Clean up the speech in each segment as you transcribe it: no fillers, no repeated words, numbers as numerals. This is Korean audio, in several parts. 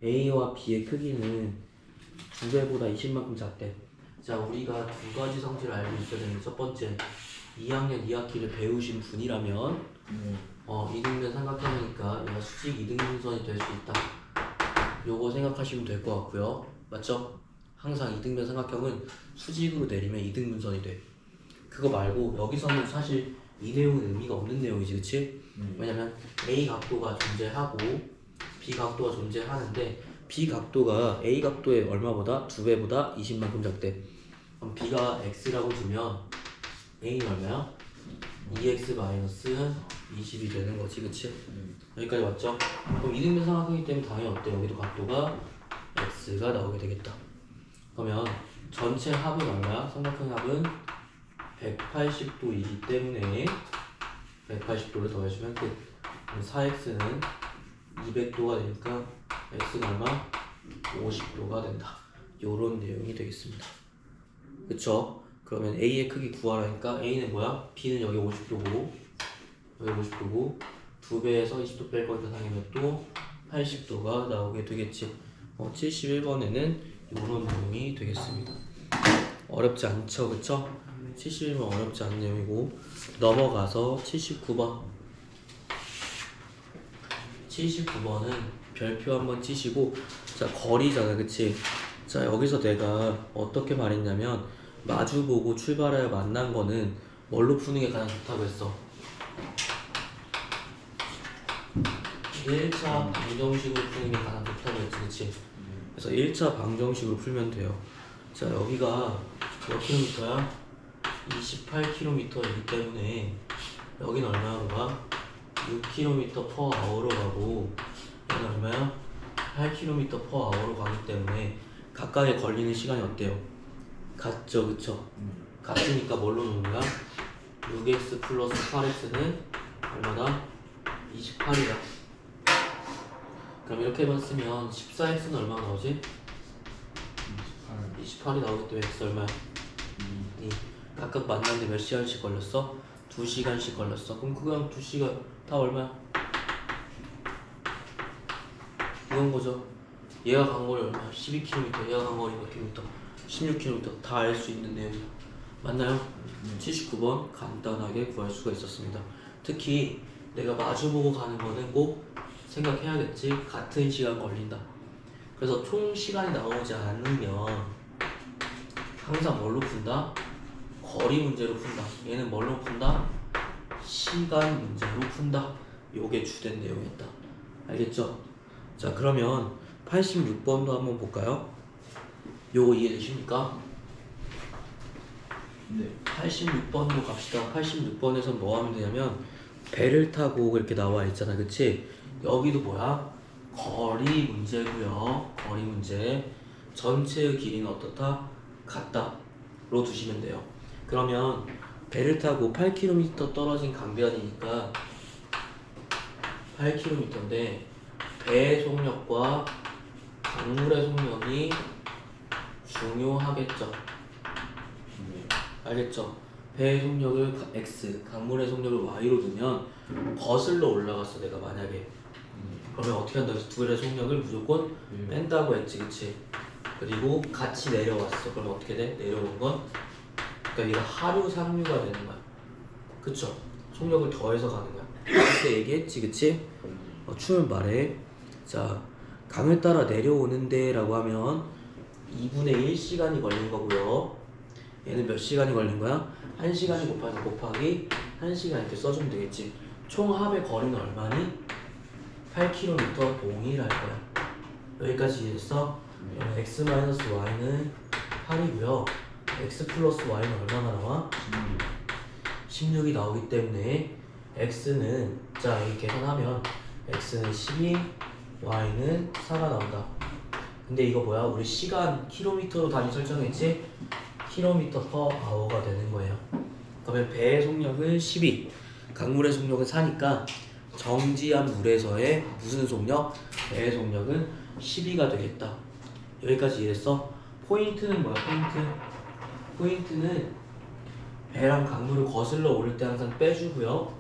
A와 B의 크기는 2배보다 20만큼 작대. 자, 우리가 두 가지 성질을 알고 있어야 되는 첫 번째, 2학년 2학기를 배우신 분이라면 이등변 삼각형이니까 얘가 수직 이등분선이 될 수 있다. 요거 생각하시면 될 것 같고요. 맞죠? 항상 이등변 삼각형은 수직으로 내리면 이등분선이 돼. 그거 말고 여기서는 사실 이 내용은 의미가 없는 내용이지, 그치? 왜냐면 A 각도가 존재하고 B 각도가 존재하는데 B 각도가 A 각도의 얼마보다? 2배보다 20만큼 작대. 그럼 B가 X라고 주면 A는 얼마야? 2X 마이너스 20이 되는 거지, 그치? 여기까지 맞죠? 그럼 이등변 삼각형이기 때문에 당연히 어때? 여기도 각도가 X가 나오게 되겠다. 그러면 전체 합은 얼마야? 삼각형 합은 180도이기 때문에 180도를 더해주면 끝. 그럼 4x는 200도가 되니까 x는 얼마? 50도가 된다. 요런 내용이 되겠습니다. 그쵸? 그러면 a의 크기 구하라니까 a는 뭐야? b는 여기 50도고 여기 50도고 2배에서 20도 뺄 거니까 당연히 몇 도? 80도가 나오게 되겠지. 71번에는 요런 내용이 되겠습니다. 어렵지 않죠, 그쵸? 71번 어렵지 않은 내용이고 넘어가서 79번 79번은 별표 한번 치시고 자 거리잖아, 그치? 자 여기서 내가 어떻게 말했냐면 마주보고 출발하여 만난 거는 뭘로 푸는 게 가장 좋다고 했어? 1차 방정식으로 푸는 게 가장 좋다고 했지, 그치? 그래서 1차 방정식으로 풀면 돼요. 자 여기가 몇 킬로미터야? 28km이기 때문에 여긴 얼마로 가? 6km/h로 가고 여긴 얼마야? 8km/h로 가기 때문에 각각의 걸리는 시간이 어때요? 같죠, 그쵸? 같으니까 뭘로 놓는 거야? 6x 플러스 8x는 얼마다? 28이다. 그럼 이렇게만 쓰면 14x는 얼마나 나오지? 28이 나오기 때문에 x 얼마야? 2. 각각 만나는데 몇 시간씩 걸렸어? 2시간씩 걸렸어. 그럼 그냥 2시간 다 얼마야? 이건 거죠. 얘가 간 거리 얼마야? 12km. 얘가 간 거리 몇 km? 16km. 다 알 수 있는 내용이야. 맞나요? 79번 간단하게 구할 수가 있었습니다. 특히 내가 마주보고 가는 거는 꼭 생각해야겠지. 같은 시간 걸린다. 그래서 총 시간이 나오지 않으면 항상 뭘로 푼다? 거리 문제로 푼다. 얘는 뭘로 푼다? 시간 문제로 푼다. 요게 주된 내용이었다. 알겠죠? 자 그러면 86번도 한번 볼까요? 요거 이해되십니까? 네. 86번도 갑시다. 86번에서 뭐 하면 되냐면 배를 타고 이렇게 나와 있잖아, 그치? 여기도 뭐야? 거리 문제고요. 거리 문제. 전체의 길이는 어떻다? 같다 로 두시면 돼요. 그러면 배를 타고 8km 떨어진 강변이니까 8km인데 배의 속력과 강물의 속력이 중요하겠죠. 알겠죠? 배의 속력을 x, 강물의 속력을 y로 두면 거슬러 올라갔어, 내가 만약에. 그러면 어떻게 한다? 두 개의 속력을 무조건 뺀다고 했지, 그치? 그리고 같이 내려왔어. 그러면 어떻게 돼? 내려오는 건? 그러니까 얘가 하류 상류가 되는 거야. 그쵸? 속력을 더해서 가는 거야. 그때 얘기했지, 그치? 추면 말해. 자, 강을 따라 내려오는데 라고 하면 2분의 1시간이 걸린 거고요. 얘는 몇 시간이 걸린 거야? 1시간이 곱하기 1시간 이렇게 써주면 되겠지. 총 합의 거리는 얼마니? 8km 동일할 거야. 여기까지 이해했어? x-y는 8이고요. x 플러스 y는 얼마나 나와? 16이 나오기 때문에 x는 자 여기 계산하면 x는 12, y는 4가 나온다. 근데 이거 뭐야? 우리 시간 킬로미터로 단위 설정했지? km/h가 되는 거예요. 그러면 배의 속력은 12, 강물의 속력은 4니까 정지한 물에서의 무슨 속력? 배의 속력은 12가 되겠다. 여기까지 이해했어? 포인트는 뭐야? 포인트는 배랑 강물을 거슬러 오를 때 항상 빼주고요.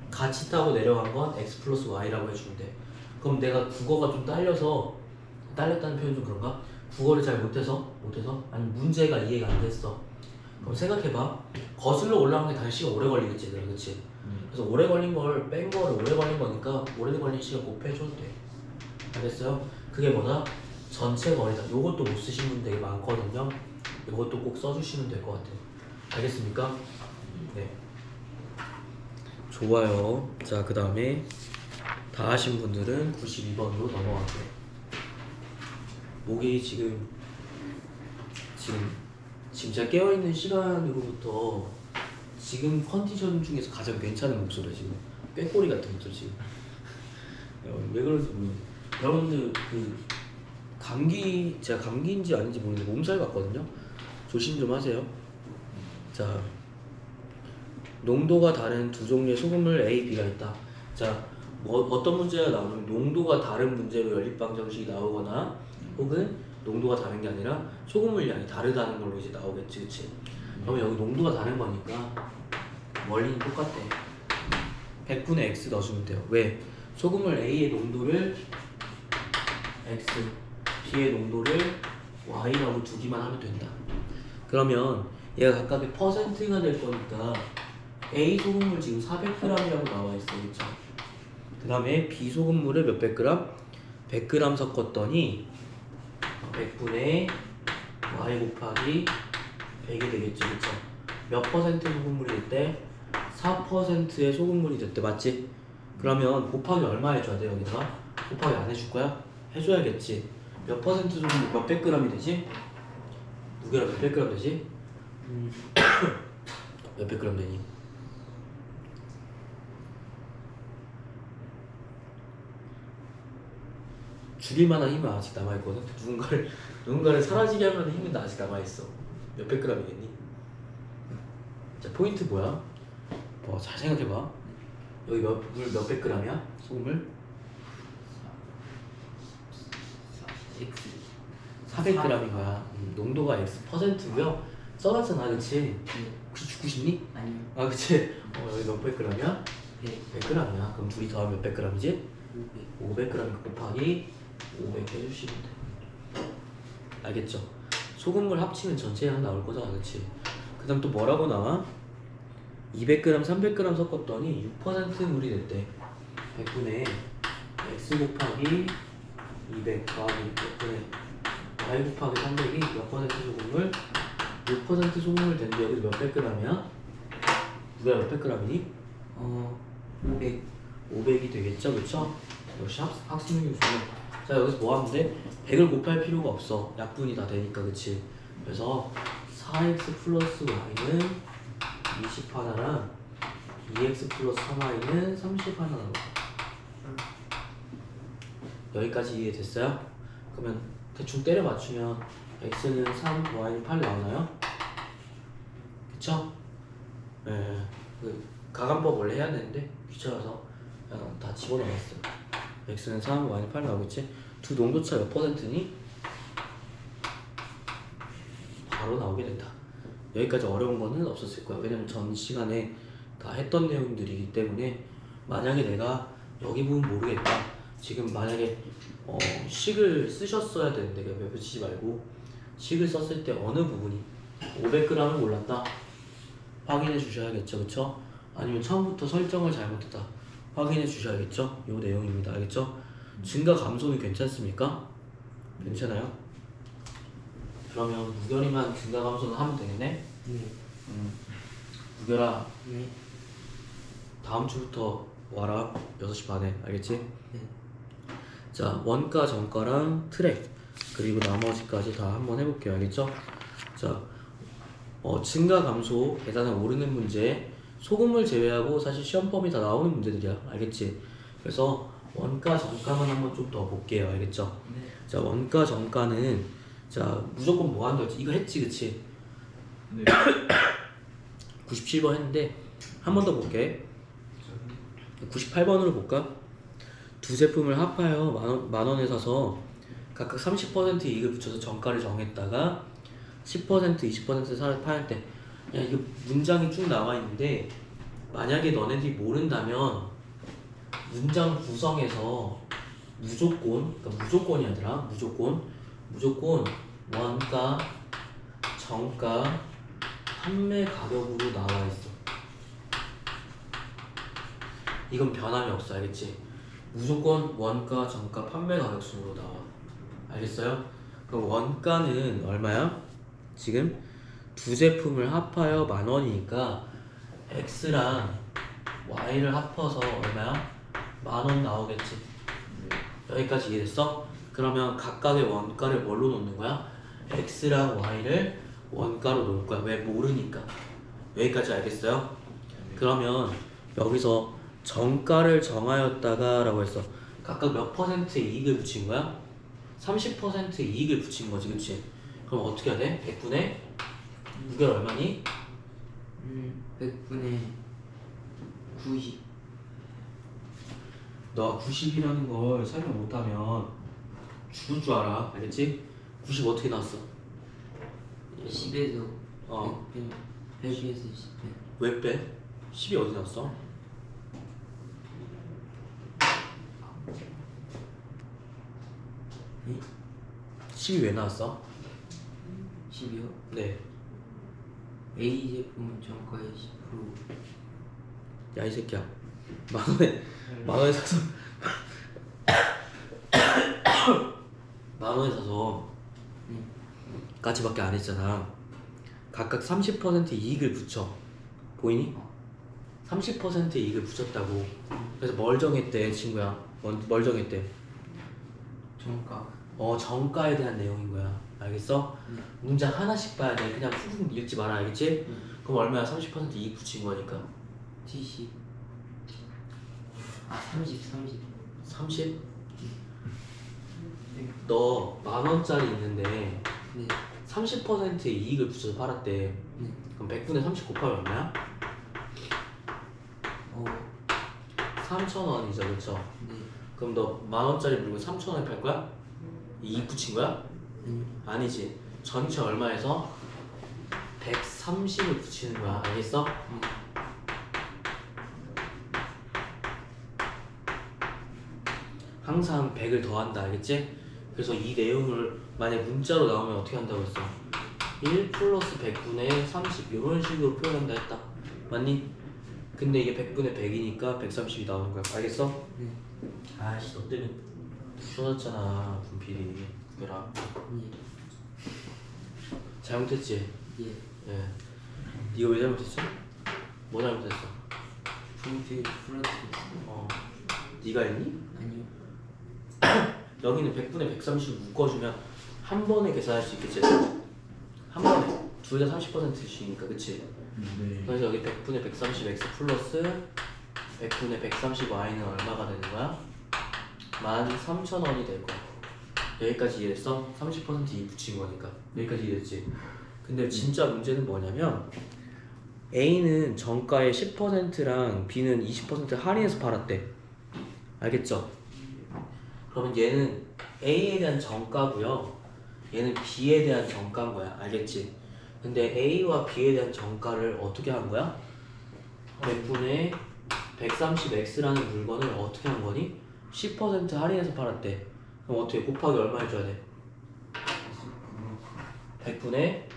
같이 타고 내려간 건 x 플러스 y라고 해주면 돼. 그럼 내가 국어가 좀 딸려서 딸렸다는 표현 좀 그런가? 국어를 잘 못해서 아니면 문제가 이해가 안 됐어. 그럼 생각해봐. 거슬러 올라가는 게 당연히 시간 오래 걸리겠지, 그치? 그래서 오래 걸린 걸 뺀 거를 오래 걸린 거니까 오래 걸린 시간 곱해줘도 돼. 알겠어요? 그게 뭐다? 전체 거리다. 요것도 못 쓰신 분 되게 많거든요. 요것도 꼭 써주시면 될 것 같아요. 알겠습니까? 네. 좋아요. 자, 그 다음에 다 하신 분들은 92번으로 넘어갈게요. 목이 지금 제가 깨어있는 시간으로부터 지금 컨디션 중에서 가장 괜찮은 목소리야. 지금 꾀꼬리 같은 목소리 지금. 왜 그런지 모르겠어요. 여러분들 그 제가 감기인지 아닌지 모르겠는데 몸살 같거든요. 조심 좀 하세요. 자, 농도가 다른 두 종류의 소금물 A, B가 있다. 자, 어떤 문제가 나오냐면 농도가 다른 문제로 연립방정식이 나오거나 혹은 농도가 다른 게 아니라 소금물 양이 다르다는 걸로 이제 나오겠지, 그치? 그러면 여기 농도가 다른 거니까 원리는 똑같대. 100분의 X 넣어주면 돼요. 왜? 소금물 A의 농도를 X, B의 농도를 Y라고 두기만 하면 된다. 그러면 얘가 각각의 퍼센트가 될 거니까 A 소금물 지금 400g이라고 나와 있어, 그쵸? 그 다음에 B 소금물을 몇백 그램? 100g 섞었더니 100분의 Y 곱하기 100이 되겠죠, 그쵸? 몇 퍼센트 소금물이 됐대? 4%의 소금물이 됐대, 맞지? 그러면 곱하기 얼마 해줘야 돼, 여기다가? 곱하기 안 해줄 거야? 해줘야겠지. 몇 퍼센트 소금물 몇백 그램이 되지? 무게가 몇백 그램 되지? 몇백 그램 되니? 죽일 만한 힘은 아직 남아있거든? 누군가를 사라지게 할 만한 힘은 아직 남아있어. 몇백 그램이겠니? 자, 포인트 뭐야? 잘 생각해봐. 여기 물 몇백 그램이야? 소금물? 400g인 거야. 농도가 X 퍼센트고요. 써놨잖아, 그치? 혹시 죽고 싶니? 아니요. 아, 그치? 여기 몇백 g이야? 100g이야. 그럼 둘이 더하면 몇백 g이지? 500g 곱하기 500 해주시면 돼. 알겠죠? 소금물 합치면 전체량 나올 거잖아, 그치? 그 다음 또 뭐라고 나와? 200g, 300g 섞었더니 6% 물이 됐대. 100분의 X 곱하기 200 더하기 100분의 Y 곱하기 300이 몇 퍼센트 소금물? 6% 소금물 된데 여기 몇백 g이야? 무게가 몇백 g이니? 500. 500이 되겠죠, 그쵸? 역시 학습 능력 좋네. 자, 여기서 뭐 하면 돼? 100을 곱할 필요가 없어. 약분이 다 되니까, 그치? 그래서 4x 플러스 y는 20 하나랑 2x 플러스 3y는 30 하나 나올 거야. 여기까지 이해됐어요? 그러면 대충 때려 맞추면 x는 3, y는 8 나오나요? 그쵸? 네. 그 가감법 원래 해야 되는데 귀찮아서 그냥 다 집어넣었어요. x는 3, y는 8 나오겠지? 두 농도차 몇 퍼센트니? 바로 나오게 된다. 여기까지 어려운 거는 없었을 거야. 왜냐면 전 시간에 다 했던 내용들이기 때문에 만약에 내가 여기 부분 모르겠다. 지금 만약에 식을 쓰셨어야 되는데 몇 표 치지 말고 식을 썼을 때 어느 부분이 500g을 몰랐다. 확인해 주셔야겠죠, 그쵸? 아니면 처음부터 설정을 잘못했다. 확인해 주셔야겠죠? 요 내용입니다. 알겠죠? 증가 감소는 괜찮습니까? 괜찮아요? 그러면 무결이만 증가 감소는 하면 되겠네? 네. 무결아, 네. 다음 주부터 와라. 6시 반에. 알겠지? 네. 자, 원가, 정가랑 트랙 그리고 나머지까지 다 한번 해볼게요. 알겠죠? 자, 증가 감소, 계산을 오르는 문제, 소금을 제외하고 사실 시험 범위 다 나오는 문제들이야. 알겠지? 그래서 원가, 정가만 한번 좀 더 볼게요. 알겠죠? 네. 자, 원가, 정가는 자 무조건 뭐 한다 했지? 이거 했지, 그치? 네. 97번 했는데 한 번 더 볼게. 98번으로 볼까? 두 제품을 합하여 만 원에 사서 각각 30% 이익을 붙여서 정가를 정했다가 10%, 20% 팔 때, 야, 이거 문장이 쭉 나와 있는데 만약에 너네들이 모른다면 문장 구성에서 무조건, 그러니까 무조건이 아니라 무조건 원가, 정가, 판매 가격으로 나와 있어. 이건 변함이 없어, 알겠지? 무조건 원가, 정가, 판매 가격 순으로 나와. 알겠어요? 그럼 원가는 얼마야? 지금 두 제품을 합하여 10,000원이니까 X랑 Y를 합해서 얼마야? 10,000원 나오겠지? 여기까지 이해됐어? 그러면 각각의 원가를 뭘로 놓는 거야? X랑 Y를 원가로 놓을 거야. 왜? 모르니까. 여기까지 알겠어요? 그러면 여기서 정가를 정하였다가 라고 했어. 각각 몇 퍼센트의 이익을 붙인 거야? 30%의 이익을 붙인 거지, 그치? 그럼 어떻게 해야 돼? 100분의 무게가 얼마니? 100분의 90. 너 90이라는 걸 설명 못하면 죽을 줄 알아, 알겠지? 90 어떻게 나왔어? 10에서 어. 100에서 10배. 왜 빼? 10이 어디 나왔어? 네? 10이 왜 나왔어? 10이요? 네. A 제품은 정가의 10%. 야, 이 새끼야. 10,000원에 사서 10,000원에 사서 까지밖에 안 했잖아. 각각 30% 이익을 붙여. 보이니? 30% 이익을 붙였다고. 그래서 뭘 정했대, 친구야? 뭘 정했대? 정가. 정가에 대한 내용인 거야. 알겠어? 문장 하나씩 봐야 돼. 그냥 훅훅 읽지 마라, 알겠지? 그럼 얼마야? 30% 이익 붙인 거니까. 70. 아, 30. 30? 너 10,000원짜리 있는데 네. 30%의 이익을 붙여서 팔았대. 네. 그럼 100분의 30 곱하면 얼마야? 3,000원이죠, 그렇죠? 네. 그럼 너 10,000원짜리 물건 3,000원에 팔 거야? 이익 붙인 거야? 아니지. 전체 얼마에서 130을 붙이는 거야. 알겠어? 항상 100을 더한다. 알겠지? 그래서 이 내용을 만약 문자로 나오면 어떻게 한다고 했어? 1 플러스 100분의 30 이런 식으로 표현한다 했다. 맞니? 근데 이게 100분의 100이니까 130이 나오는 거야. 알겠어? 네. 아씨, 너 때문에 부서졌잖아, 분필이. 그거랑. 잘못했지? 예. 예. 이거 왜 잘못했어? 뭐 잘못했어? 분필 풀어드렸어요. 네가 했니? 아니요. 여기는 100분의 130 묶어주면 한 번에 계산할 수 있겠지? 한 번에 둘 다 30%씩이니까, 그치? 네. 그래서 여기 100분의 130x 플러스 100분의 130y는 얼마가 되는 거야? 13,000원이 될 거야. 여기까지 이해했어? 30% 이익 붙인 거니까. 여기까지 이해했지? 근데 진짜 문제는 뭐냐면 A는 정가의 10%랑 B는 20% 할인해서 팔았대. 알겠죠? 그러면 얘는 A에 대한 정가고요, 얘는 B에 대한 정가인 거야. 알겠지? 근데 A와 B에 대한 정가를 어떻게 한 거야? 100분의 130x라는 물건을 어떻게 한 거니? 10% 할인해서 팔았대. 그럼 어떻게 곱하기 얼마 해줘야 돼? 100분의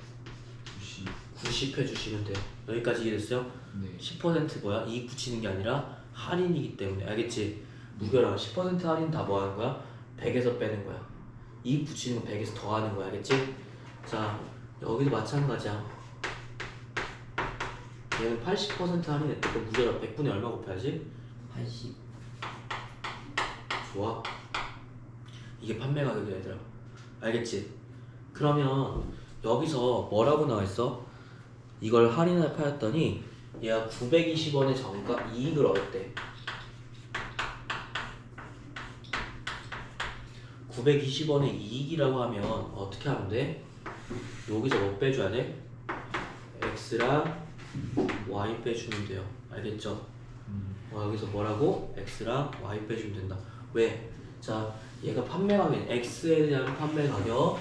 90 해주시면 돼요. 여기까지 이해됐어요? 네. 10% 뭐야? 이익 붙이는 게 아니라 할인이기 때문에. 알겠지? 무결함 10% 할인 다 뭐 하는 거야? 100에서 빼는 거야. 이익 붙이는 건 100에서 더 하는 거야. 알겠지? 자, 여기도 마찬가지야. 얘는 80% 할인했대. 그럼 무결함 100분의 얼마 곱해야지? 80. 좋아. 이게 판매 가격이야, 얘들아. 알겠지? 그러면 여기서 뭐라고 나와있어? 이걸 할인을 팔았더니 얘가 920원의 정가 이익을 얻었대. 920원의 이익이라고 하면 어떻게 하면 돼? 여기서 뭐 빼줘야 돼? X랑 Y 빼주면 돼요. 알겠죠? 여기서 뭐라고? X랑 Y 빼주면 된다. 왜? 자, 얘가 판매 가격, X에 대한 판매 가격,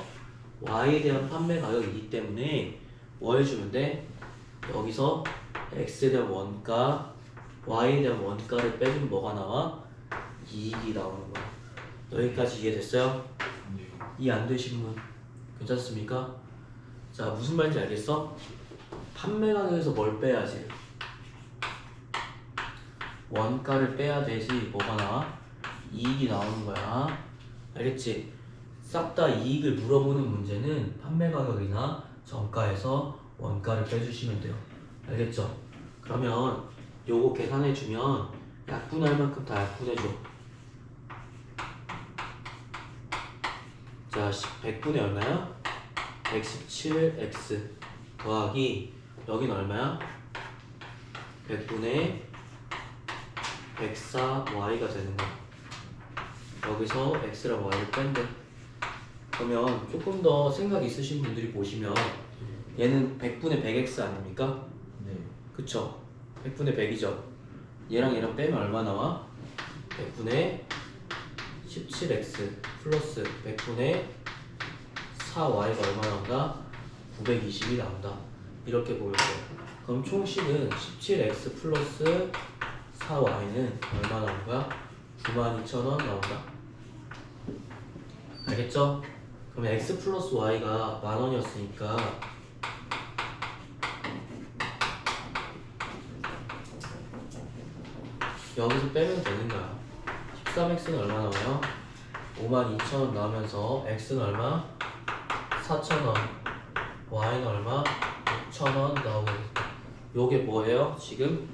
Y에 대한 판매 가격이기 때문에 뭐 해주면 돼? 여기서 X에 대한 원가, Y에 대한 원가를 빼주면 뭐가 나와? 이익이 나오는 거야. 여기까지 이해됐어요? 네. 이해 안 되신 분 괜찮습니까? 자, 무슨 말인지 알겠어? 판매 가격에서 뭘 빼야지? 원가를 빼야 되지 뭐가 나와? 이익이 나오는 거야. 알겠지? 싹 다 이익을 물어보는 문제는 판매 가격이나 정가에서 원가를 빼주시면 돼요. 알겠죠? 그러면 요거 계산해주면 약분할 만큼 다 약분해줘. 자, 100분의 얼마야? 117x 더하기 여긴 얼마야? 100분의 104y가 되는 거야. 여기서 x랑 y를 뺀대. 그러면 조금 더 생각 있으신 분들이 보시면 얘는 100분의 100x 아닙니까? 네. 그쵸? 100분의 100이죠? 얘랑 얘랑 빼면 얼마 나와? 100분의 17x 플러스 100분의 4y가 얼마 나온다? 920이 나온다. 이렇게 보일 거예요. 그럼 총식은 17x 플러스 4y는 얼마 나온 거야? 92,000원 나온다. 알겠죠? 그럼 x 플러스 y가 10,000원이었으니까 여기서 빼면 되는 거야. 13x는 얼마 나와요? 52,000원 나오면서 x는 얼마? 4,000원, y는 얼마? 6,000원 나오게 됐다. 요게 뭐예요? 지금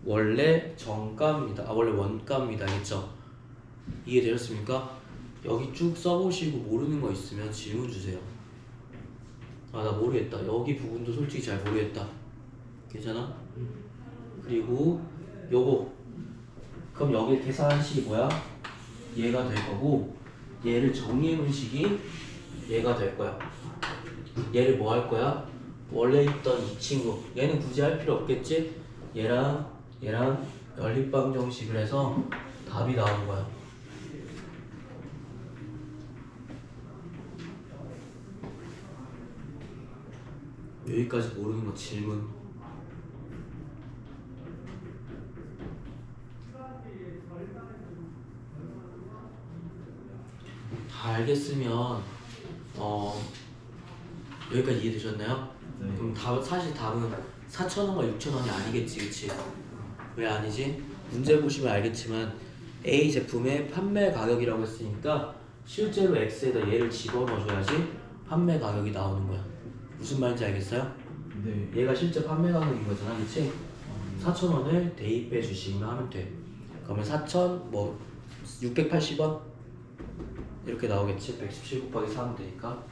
원래 정가입니다. 원래 원가입니다. 알겠죠? 이해되셨습니까? 여기 쭉 써보시고 모르는 거 있으면 질문 주세요. 아, 나 모르겠다. 여기 부분도 솔직히 잘 모르겠다. 괜찮아? 그리고 요거 그럼 여기 계산한 식이 뭐야? 얘가 될 거고 얘를 정리해 놓은 식이 얘가 될 거야. 얘를 뭐 할 거야? 원래 있던 이 친구 얘는 굳이 할 필요 없겠지? 얘랑 연립방정식을 해서 답이 나온 거야. 여기까지 모르는 거 질문. 다 알겠으면 여기까지 이해되셨나요? 네. 그럼 사실 답은 4,000원과 6,000원이 아니겠지, 그치? 왜 아니지? 문제 보시면 알겠지만 A 제품의 판매 가격이라고 했으니까 실제로 X에다 얘를 집어넣어줘야지 판매 가격이 나오는 거야. 무슨 말인지 알겠어요? 네. 얘가 실제 판매 가격인 거잖아, 그치? 4,000원을 대입해 주시면 하면 돼. 그러면 680원? 이렇게 나오겠지? 117 곱하기 4 하면 되니까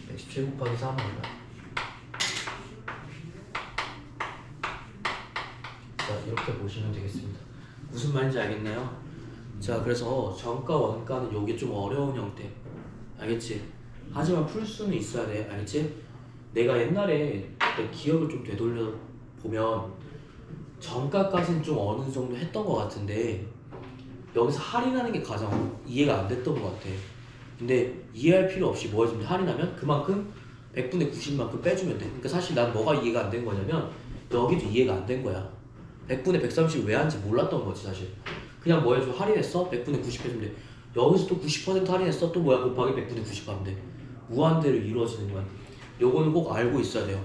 117 곱하기 4 하면 얼마야? 자, 이렇게 보시면 되겠습니다. 무슨 말인지 알겠나요? 자, 그래서 정가 원가는 요게 좀 어려운 형태. 알겠지? 하지만 풀 수는 있어야 돼. 알겠지? 내가 옛날에 내 기억을 좀 되돌려 보면 정가까지는 좀 어느 정도 했던 것 같은데 여기서 할인하는 게 가장 이해가 안 됐던 것 같아. 근데 이해할 필요 없이 뭐 해주면 할인하면 그만큼 100분의 90만큼 빼주면 돼. 그러니까 사실 난 뭐가 이해가 안 된 거냐면 여기도 이해가 안 된 거야. 100분의 130을 왜 하는지 몰랐던 거지 사실. 그냥 뭐 해줘? 할인했어? 100분의 90 해주면 돼. 여기서 또 90% 할인했어? 또 뭐야? 곱하기 100분의 90 하면 돼. 무한대로 이루어지는 거야. 요거는 꼭 알고 있어야 돼요.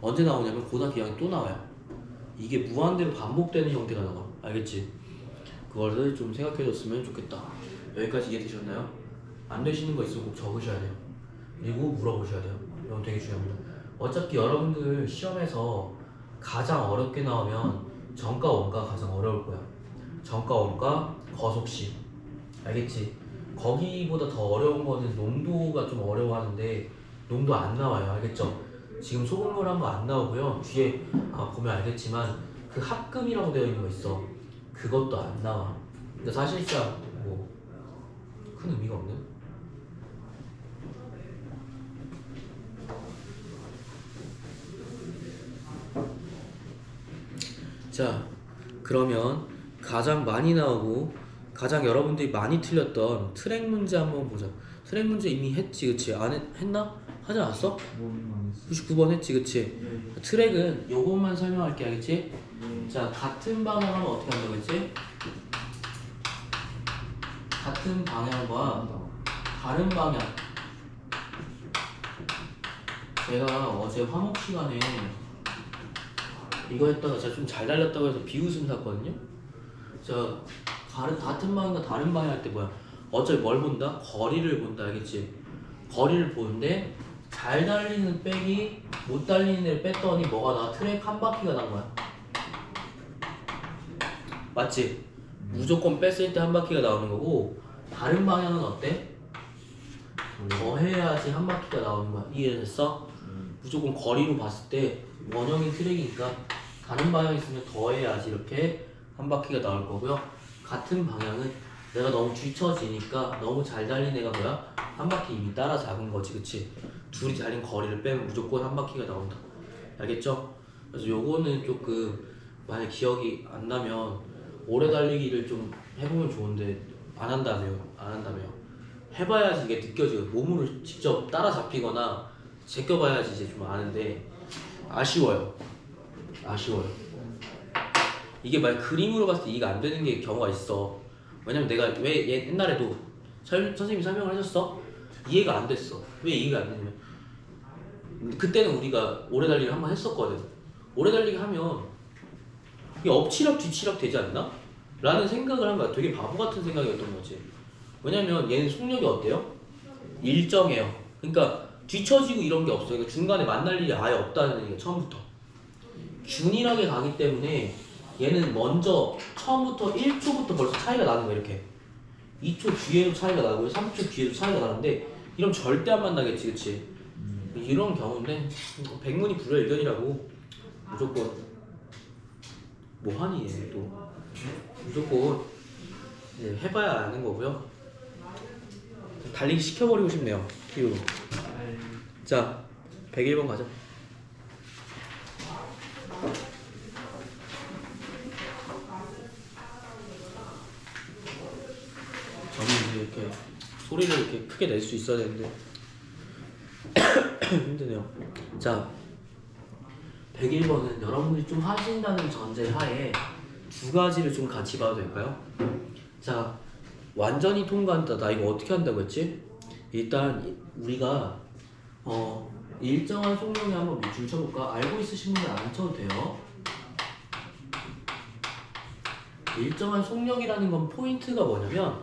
언제 나오냐면 고사 기간에 또 나와요. 이게 무한대로 반복되는 형태가 나와. 알겠지? 그거를 좀 생각해줬으면 좋겠다. 여기까지 이해되셨나요? 안 되시는 거 있으면 꼭 적으셔야 돼요. 그리고 물어보셔야 돼요. 이건 되게 중요합니다. 어차피 여러분들 시험에서 가장 어렵게 나오면 정가 원가 가장 어려울 거야. 정가 원가 거속식. 알겠지? 거기보다 더 어려운 거는 농도가 좀 어려워하는데 농도 안 나와요. 알겠죠? 지금 소금물한 거 안 나오고요. 뒤에 보면 알겠지만 그 합금이라고 되어 있는 거 있어. 그것도 안 나와. 근데 사실상 뭐 큰 의미가 없네. 자, 그러면 가장 많이 나오고 가장 여러분들이 많이 틀렸던 트랙 문제 한번 보자. 트랙 문제 이미 했지, 그치? 안 했나? 하지 않았어? 99번 했지, 그치? 네. 트랙은 요것만 설명할게, 알겠지? 네. 자, 같은 방향 하면 어떻게 한다고 했지? 같은 같은 방향과 다른 방향. 제가 어제 화목 시간에 이거 했다가 제가 좀 잘 달렸다고 해서 비웃음 샀거든요. 자, 같은 방향과 다른 방향 할 때 뭐야? 어차피 뭘 본다? 거리를 본다, 알겠지? 거리를 보는데 잘 달리는 백이 못 달리는 애를 뺐더니 뭐가 나? 트랙 한 바퀴가 난 거야. 맞지? 무조건 뺐을 때 한 바퀴가 나오는 거고, 다른 방향은 어때? 더 해야지 한 바퀴가 나오는 거야. 이해됐어? 무조건 거리로 봤을 때 원형인 트랙이니까 다른 방향 있으면 더 해야지 이렇게 한 바퀴가 나올 거고요. 같은 방향은 내가 너무 뒤처지니까 너무 잘 달린 애가 뭐야? 한 바퀴 이미 따라잡은 거지, 그치? 둘이 달린 거리를 빼면 무조건 한 바퀴가 나온다. 알겠죠? 그래서 요거는 조금 만약 기억이 안 나면 오래 달리기를 좀 해보면 좋은데 안 한다며 해봐야지 이게 느껴지고 몸으로 직접 따라잡히거나 제껴봐야지 이제 좀 아는데 아쉬워요. 이게 말 그림으로 봤을 때 이해가 안 되는 게 경우가 있어. 왜냐면 내가 왜 옛날에도 선생님이 설명을 해줬어? 이해가 안 됐어. 왜 이해가 안 되냐면 그때는 우리가 오래 달리기를 한번 했었거든. 오래 달리기 하면 이게 엎치락 뒤치락 되지 않나? 라는 생각을 한 거야. 되게 바보 같은 생각이었던 거지. 왜냐면 얘는 속력이 어때요? 일정해요. 그러니까 뒤처지고 이런 게 없어요. 그러니까 중간에 만날 일이 아예 없다는 얘기가 처음부터. 균일하게 가기 때문에 얘는 먼저 처음부터 1초부터 벌써 차이가 나는 거야. 이렇게 2초 뒤에도 차이가 나고 3초 뒤에도 차이가 나는데 이러면 절대 안 만나겠지, 그치? 이런 경우인데 백문이 불여일견이라고. 무조건 뭐하니 얘 또 무조건 이제 해봐야 아는 거고요. 달리기 시켜버리고 싶네요. 피우로. 자, 101번 가자. 저는 이제 이렇게 소리를 이렇게 크게 낼 수 있어야 되는데 힘드네요. 자, 101번은 여러분들이 좀 하신다는 전제 하에 두 가지를 좀 같이 봐도 될까요? 자, 완전히 통과한다. 나 이거 어떻게 한다고 했지? 일단 우리가 일정한 속력에 한번 줄 쳐볼까? 알고 있으신 분은 안 쳐도 돼요. 일정한 속력이라는 건 포인트가 뭐냐면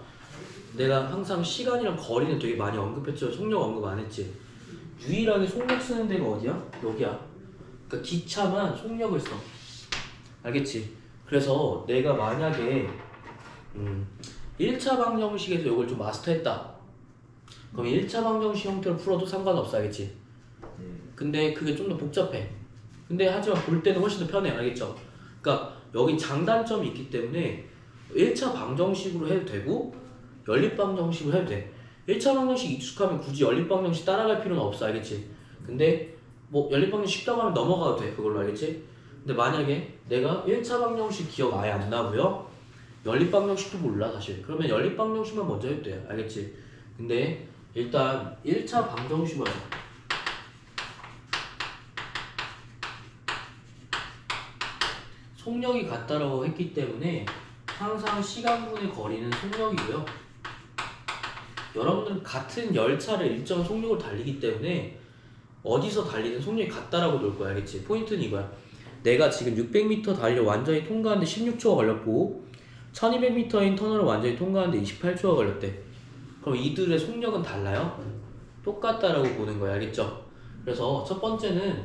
내가 항상 시간이랑 거리는 되게 많이 언급했죠. 속력 언급 안 했지. 유일하게 속력 쓰는 데가 어디야? 여기야. 그러니까 기차만 속력을 써. 알겠지? 그래서 내가 만약에 1차 방정식에서 이걸 좀 마스터했다. 그럼 1차 방정식 형태로 풀어도 상관없어, 알겠지? 근데 그게 좀 더 복잡해. 근데 하지만 볼 때는 훨씬 더 편해, 알겠죠? 그러니까 여기 장단점이 있기 때문에 1차 방정식으로 해도 되고 연립방정식으로 해도 돼. 1차 방정식 익숙하면 굳이 연립방정식 따라갈 필요는 없어, 알겠지? 근데 뭐 연립방정식 쉽다고 하면 넘어가도 돼, 그걸로, 알겠지? 근데 만약에 내가 1차 방정식 기억 아예 안 나고요, 연립방정식도 몰라 사실. 그러면 연립방정식만 먼저 해도 돼, 알겠지? 근데 일단 1차 방정식만 속력이 같다라고 했기 때문에 항상 시간분의 거리는 속력이고요. 여러분들은 같은 열차를 일정 속력으로 달리기 때문에 어디서 달리든 속력이 같다라고 놓을 거야, 알겠지? 포인트는 이거야. 내가 지금 600m 달려 완전히 통과하는데 16초가 걸렸고 1200m인 터널을 완전히 통과하는데 28초가 걸렸대. 그럼 이들의 속력은 달라요? 똑같다라고 보는 거야, 알겠죠? 그래서 첫 번째는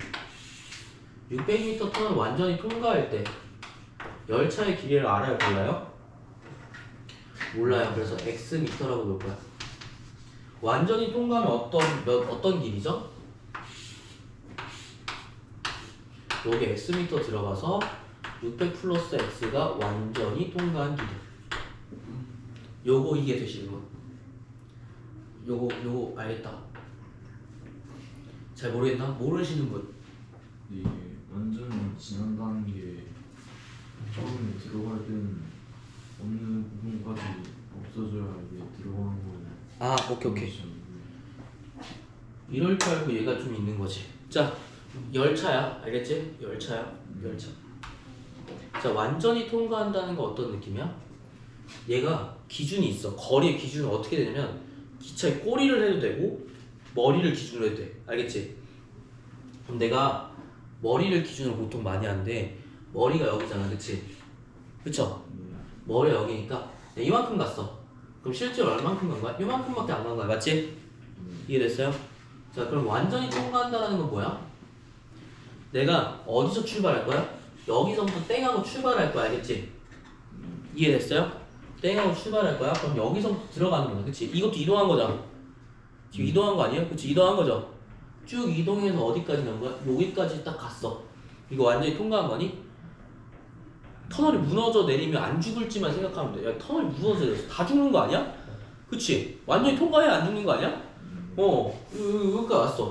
600m 터널을 완전히 통과할 때 열차의 길이를 알아요, 몰라요? 몰라요. 그래서 xm라고 놓을 거야. 완전히 통과하면 어떤 길이죠? 여기 xm 들어가서 600 플러스 x가 완전히 통과한 길이. 요거 이해되시는 거? 요거 알겠다. 잘 모르겠나? 모르시는 분? 이게 완전히 지난다는 게 처음에 들어갈 때는 어느 부분까지 없어져야 이게 들어가는 거예요. 아, 오케이. 이럴 줄 알고 얘가 좀 있는 거지. 자, 열차야, 알겠지? 열차. 자, 완전히 통과한다는 거 어떤 느낌이야? 얘가 기준이 있어. 거리의 기준은 어떻게 되냐면 기차의 꼬리를 해도 되고 머리를 기준으로 해도 돼. 알겠지? 그럼 내가 머리를 기준으로 보통 많이 하는데 머리가 여기잖아. 그치? 그쵸? 머리가 여기니까 내가 이만큼 갔어. 그럼 실제로 얼만큼 간 거야? 이만큼밖에 안 간 거야. 맞지? 이해됐어요? 자, 그럼 완전히 통과한다는 건 뭐야? 내가 어디서 출발할 거야? 여기서부터 땡하고 출발할 거야. 알겠지? 이해됐어요? 땡하고 출발할 거야. 그럼 여기서부터 들어가는 거야. 그치? 이것도 이동한 거잖아. 지금 이동한 거 아니에요? 그치? 이동한 거죠? 쭉 이동해서 어디까지 간 거야? 여기까지 딱 갔어. 이거 완전히 통과한 거니? 터널이 무너져 내리면 안 죽을지만 생각하면 돼. 야, 터널이 무너져 내렸어. 다 죽는 거 아니야? 그치? 완전히 통과해야 안 죽는 거 아니야? 여기까지 왔어.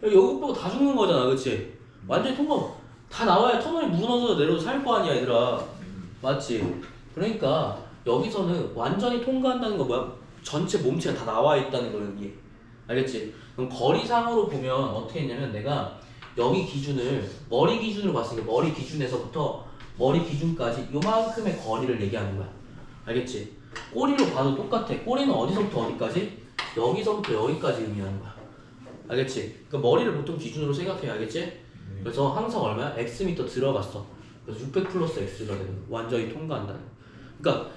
야, 여기 빼고 다 죽는 거잖아. 그치? 완전히 통과, 다 나와야 터널이 무너져 내려도 살 거 아니야, 얘들아. 맞지? 그러니까 여기서는 완전히 통과한다는 거 뭐야? 전체 몸체가 다 나와 있다는 걸 의미해. 알겠지? 그럼 거리상으로 보면 어떻게 했냐면 내가 여기 기준을 머리 기준으로 봤으니까 머리 기준에서부터 머리 기준까지 요만큼의 거리를 얘기하는 거야. 알겠지? 꼬리로 봐도 똑같아. 꼬리는 어디서부터 어디까지? 여기서부터 여기까지 의미하는 거야. 알겠지? 그러니까 머리를 보통 기준으로 생각해. 알겠지? 그래서 항상 얼마야? X미터 들어갔어. 그래서 600 플러스 X가 되는 거야. 완전히 통과한다는 거야. 그러니까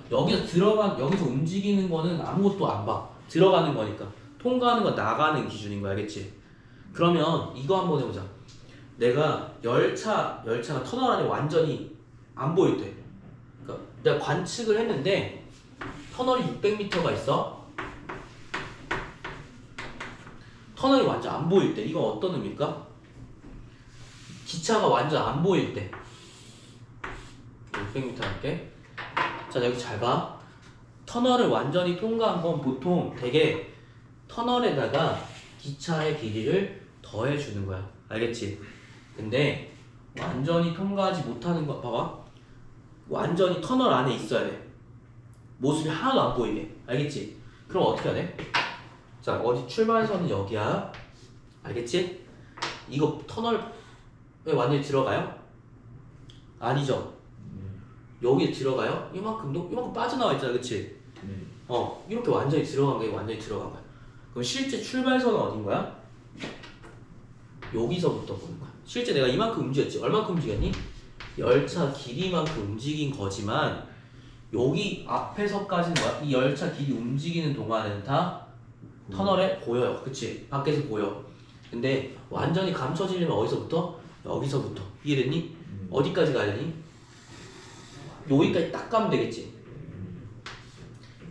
여기서 움직이는 거는 아무것도 안 봐. 들어가는 거니까. 통과하는 건 나가는 기준인 거야. 알겠지? 그러면 이거 한번 해보자. 내가 열차가 터널 안에 완전히 안 보일 때, 그러니까 내가 관측을 했는데 터널이 600m가 있어. 터널이 완전 안 보일 때, 이건 어떤 의미일까? 기차가 완전 안 보일 때. 600m 할게. 자, 여기 잘 봐. 터널을 완전히 통과한 건 보통 되게 터널에다가 기차의 길이를 더해주는 거야. 알겠지? 근데 완전히 통과하지 못하는 거 봐봐. 완전히 터널 안에 있어야 돼. 모습이 하나도 안 보이게. 알겠지? 그럼 어떻게 해야 돼? 자, 어디 출발선은 여기야. 알겠지? 이거 터널에 완전히 들어가요? 아니죠? 여기에 들어가요? 이만큼 빠져나와 있잖아. 그치? 이렇게 완전히 들어간 게 완전히 들어간 거야. 그럼 실제 출발선은 어딘 거야? 여기서부터 보는 거야. 실제 내가 이만큼 움직였지. 얼만큼 움직였니? 열차 길이만큼 움직인 거지만 여기 앞에서까지는 뭐야? 이 열차 길이 움직이는 동안에는 다 터널에 보여요. 그치? 밖에서 보여. 근데 완전히 감춰지려면 어디서부터? 여기서부터. 이해됐니? 어디까지 가야 되니? 여기까지 딱 가면 되겠지?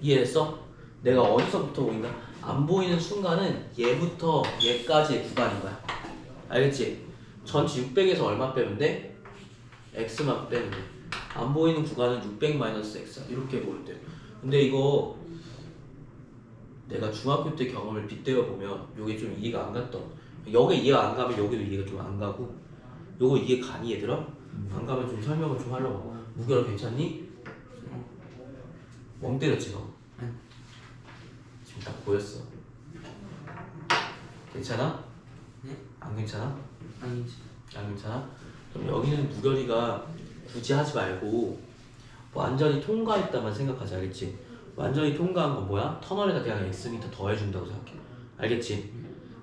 이해했어? 내가 어디서부터 보인다? 안 보이는 순간은 얘부터 얘까지의 구간인 거야. 알겠지? 전체 600에서 얼마 빼면 돼? X만 빼면 돼. 안 보이는 구간은 600 마이너스 X. 이렇게 보일 때. 근데 이거 내가 중학교 때 경험을 빗대어 보면 요게 좀 이해가 안 갔던. 여기 이해가 안 가면 여기도 이해가 좀 안 가고. 요거 이해 가니 얘들아? 안 가면 좀 설명을 좀 하려고. 무결아 괜찮니? 멍 때렸지 너? 지금 딱 보였어. 괜찮아? 네? 안 괜찮아? 아니지. 안 괜찮아? 그럼 여기는 무결이가 굳이 하지 말고 완전히 통과했다만 생각하자. 알겠지? 완전히 통과한 건 뭐야? 터널에다 그냥 X미터 더해준다고 생각해. 알겠지?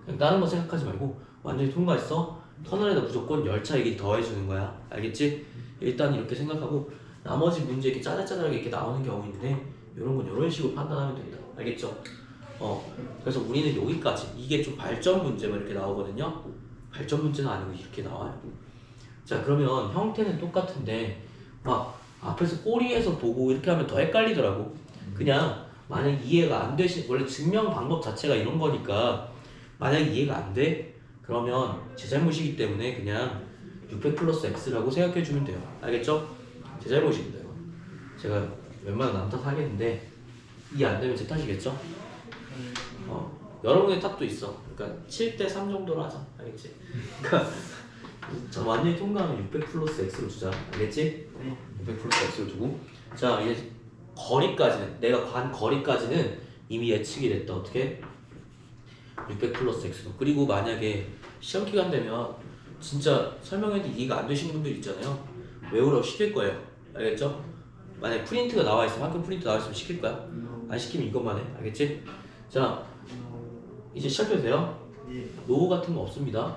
그냥 다른 거 생각하지 말고 완전히 통과했어? 터널에다 무조건 열차 얘기 더해주는 거야. 알겠지? 일단 이렇게 생각하고 나머지 문제 이렇게 짜잘짜잘하게 이렇게 나오는 경우 있는데 이런 건 이런 식으로 판단하면 된다. 알겠죠? 그래서 우리는 여기까지. 이게 좀 발전 문제만 이렇게 나오거든요. 발전 문제는 아니고 이렇게 나와요. 자, 그러면 형태는 똑같은데 막 앞에서 꼬리에서 보고 이렇게 하면 더 헷갈리더라고. 그냥 만약 이해가 안 되신, 원래 증명 방법 자체가 이런 거니까 만약 이해가 안 돼? 그러면 제 잘못이기 때문에 그냥 600 플러스 X라고 생각해 주면 돼요. 알겠죠? 제 잘못입니다. 이거. 제가 웬만하면 남 탓 하겠는데 이해 안 되면 제 탓이겠죠? 여러분의 탓도 있어. 그러니까 7대 3 정도로 하자. 알겠지? 그러니까 자, 완전히 통과하면 600 플러스 X로 주자. 알겠지? 네. 600 플러스 X로 두고 자, 이제 거리까지는 내가 간 거리까지는 이미 예측이 됐다. 어떻게? 600 플러스 X로. 그리고 만약에 시험 기간 되면 진짜 설명해도 이해가 안 되시는 분들 있잖아요. 외우라고 시킬 거예요. 알겠죠? 만약에 프린트가 나와 있으면 학교 프린트 나와 있으면 시킬 거야. 안 시키면 이것만 해. 알겠지? 자, 이제 시작해도 돼요? 네. 노후 같은 거 없습니다.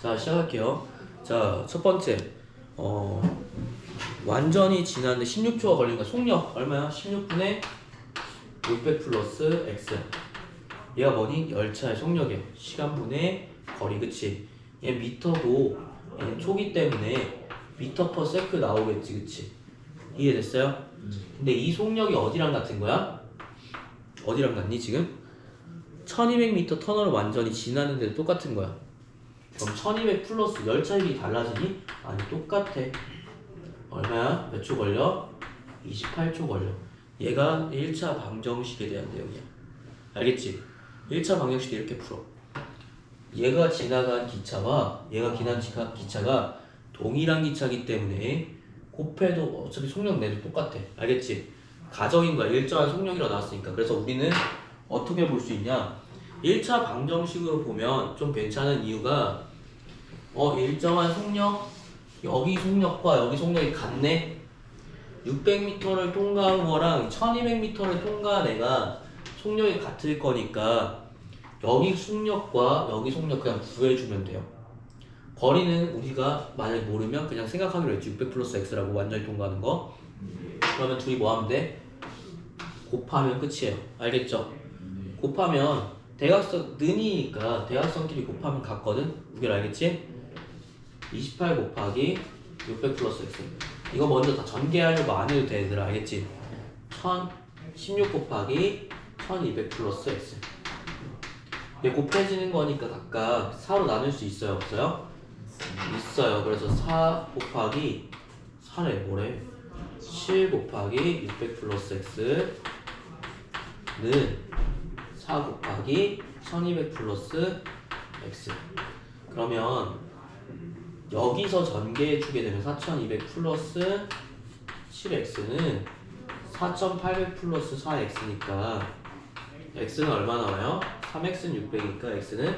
자, 시작할게요. 자, 첫 번째. 완전히 지났는데 16초가 걸린 거야. 속력 얼마야? 16분의 600 플러스 x. 얘가 뭐니? 열차의 속력이야. 시간분의 거리, 그치? 얘 미터고 얘는 초기 때문에 미터 퍼 세크 나오겠지, 그치? 이해됐어요? 근데 이 속력이 어디랑 같은 거야? 어디랑 같니 지금? 1200m 터널을 완전히 지나는데도 똑같은 거야. 그럼 1200 플러스 열차율이 달라지니? 아니, 똑같아. 얼마야? 몇 초 걸려? 28초 걸려. 얘가 1차 방정식에 대한 내용이야. 알겠지? 1차 방정식도 이렇게 풀어. 얘가 지나간 기차와 얘가 지난 기차가 동일한 기차이기 때문에 곱해도 어차피 속력 내도 똑같아. 알겠지? 가정인 거야. 일정한 속력이라고 나왔으니까. 그래서 우리는 어떻게 볼 수 있냐? 1차 방정식으로 보면 좀 괜찮은 이유가 일정한 속력, 여기 속력과 여기 속력이 같네? 600m를 통과한 거랑 1200m를 통과한 애가 속력이 같을 거니까 여기 속력과 여기 속력 그냥 구해주면 돼요. 거리는 우리가 만약에 모르면 그냥 생각하기로 했지. 600 플러스 x라고 완전히 통과하는 거. 그러면 둘이 뭐 하면 돼? 곱하면 끝이에요. 알겠죠? 곱하면 대각선 는이니까 대각선끼리 곱하면 같거든? 우결 알겠지? 28 곱하기 600 플러스 x. 이거 먼저 다 전개하려고 안 해도 돼, 얘들아. 알겠지? 16 곱하기 1200 플러스 x. 이게 곱해지는 거니까 각각 4로 나눌 수 있어요, 없어요? 있어요. 그래서 4 곱하기 4래 뭐래? 7 곱하기 600 플러스 x는 4 곱하기 1200 플러스 x. 그러면 여기서 전개해주게 되면 4200 플러스 7x는 4800 플러스 4x니까 x는 얼마 나와요? 3x는 600이니까 x는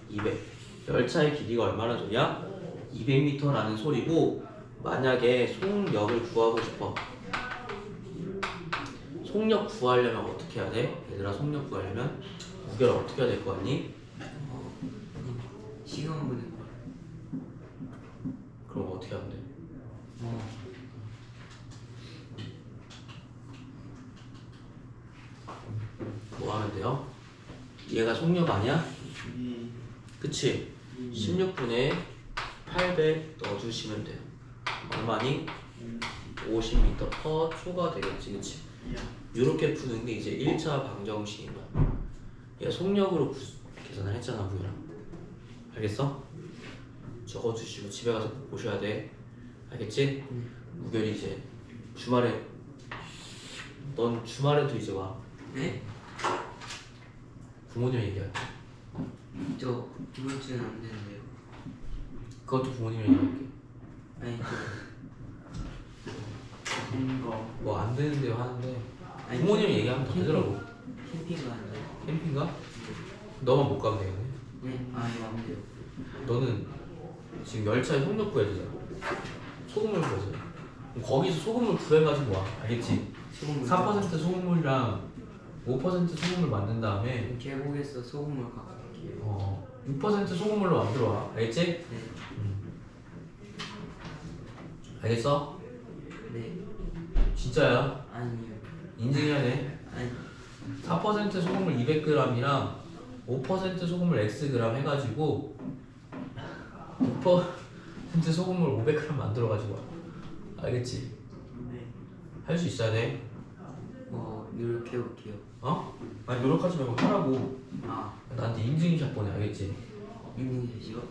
200. 열차의 길이가 얼마나 되냐? 200m라는 소리고, 만약에 속력을 구하고 싶어. 속력 구하려면 어떻게 해야 돼? 얘들아, 속력 구하려면 무게를 어떻게 해야 될 거 같니? 시간분의 거리. 그럼 어떻게 하면 돼? 뭐 하면 돼요? 얘가 속력 아니야? 그치? 16분의 800 넣어주시면 돼요. 얼마니? 50m 퍼 초가 되겠지, 그치? 이렇게 푸는 게 이제 1차 방정식인 거야. 얘가 속력으로 계산을 했잖아, 무게랑. 알겠어? 적어주시고 집에 가서 보셔야 돼. 알겠지? 무결이 이제 주말에, 넌 주말에도 이제 와. 네? 부모님 얘기할 때. 저 이번 주는 안 되는데요. 그것도 부모님이랑 얘기할게. 아니 뭐 안 되는데요 하는데 아니, 부모님이 얘기하면 다 되더라고. 캠핑가 안 돼요. 캠핑가? 너만 못 가면 되겠네. 네? 아니 안 돼요. 너는 지금 열차에 속력 구해야 되잖아. 소금물 구해서. 거기서 소금물 구해가지고 와. 알겠지? 소금물 4% 소금물이랑 5% 소금물 만든 다음에 계곡에서 소금물 갖고 올게요. 6% 소금물로 만들어 와. 알겠지? 네. 알겠어? 네. 진짜야. 아니요. 인증해야 돼. 아니 4% 소금물 200g이랑 5% 소금물 Xg 해가지고 6% 소금물 500g 만들어가지고 와. 알겠지? 네. 할 수 있어야 돼. 노력해 볼게요. 아니 노력하지 말고 하라고. 아 나한테 인증샷 보내. 알겠지? 인증샷이요?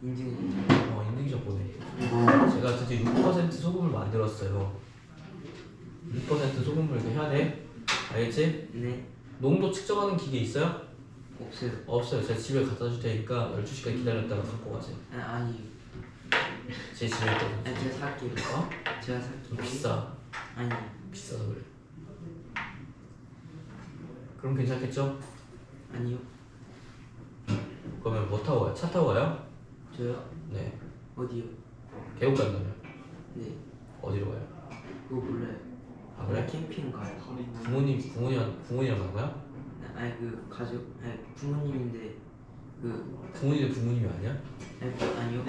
인증샷. 인증샷 보내. 제가 드디어 6% 소금을 만들었어요. 6% 소금물 이렇게 해야 돼. 알겠지? 네. 농도 측정하는 기계 있어요? 없어요. 없어요. 제가 집에 갖다 줄 테니까 12시간 기다렸다가 갖고 가세요. 아니요. 제 집에 있거든. 아니 제가 살게요. 제가 살게요. 좀 비싸. 아니 비싸서 그래. 그럼 괜찮겠죠? 아니요. 그러면 뭐 타고 가요? 차 타고 가요? 저요? 네. 어디요? 계곡 간다며. 네. 어디로 가요? 그거 몰라요. 아 그래? 캠핑 가요. 부모님이랑 간 거야? 아니 그 가족 아니 부모님인데 그 부모님이 아니야? 아니, 아니요.